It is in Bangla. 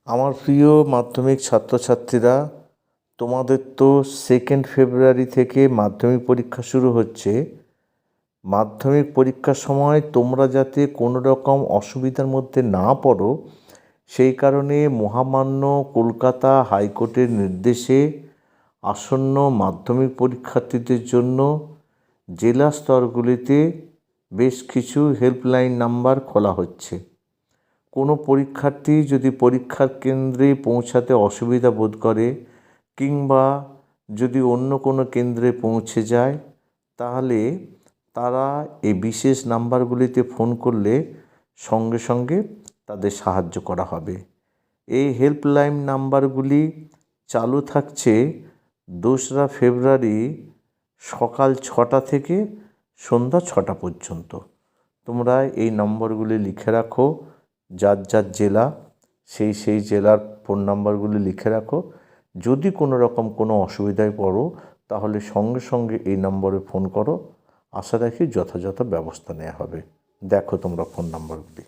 আমার প্রিয় মাধ্যমিক ছাত্রছাত্রীরা, তোমাদের তো 2 ফেব্রুয়ারি থেকে মাধ্যমিক পরীক্ষা শুরু হচ্ছে। মাধ্যমিক পরীক্ষার সময় তোমরা যাতে কোনো রকম অসুবিধার মধ্যে না পড়ো, সেই কারণে মহামান্য কলকাতা হাইকোর্টের নির্দেশে আসন্ন মাধ্যমিক পরীক্ষার্থীদের জন্য জেলা স্তরগুলিতে বেশ কিছু হেল্পলাইন নাম্বার খোলা হচ্ছে। কোনো পরীক্ষার্থী যদি পরীক্ষার কেন্দ্রে পৌঁছাতে অসুবিধা বোধ করে কিংবা যদি অন্য কোনো কেন্দ্রে পৌঁছে যায়, তাহলে তারা এই বিশেষ নাম্বারগুলিতে ফোন করলে সঙ্গে সঙ্গে তাদের সাহায্য করা হবে। এই হেল্পলাইন নাম্বারগুলি চালু থাকছে 2রা ফেব্রুয়ারি সকাল 6টা থেকে সন্ধ্যা 6টা পর্যন্ত। তোমরা এই নম্বরগুলি লিখে রাখো, যার যার জেলা সেই জেলার ফোন নাম্বারগুলি লিখে রাখো। যদি কোনো রকম কোনো অসুবিধায় পড়ো, তাহলে সঙ্গে সঙ্গে এই নম্বরে ফোন করো। আশা রাখি যথাযথ ব্যবস্থা নেওয়া হবে। দেখো তোমরা ফোন নাম্বারগুলি।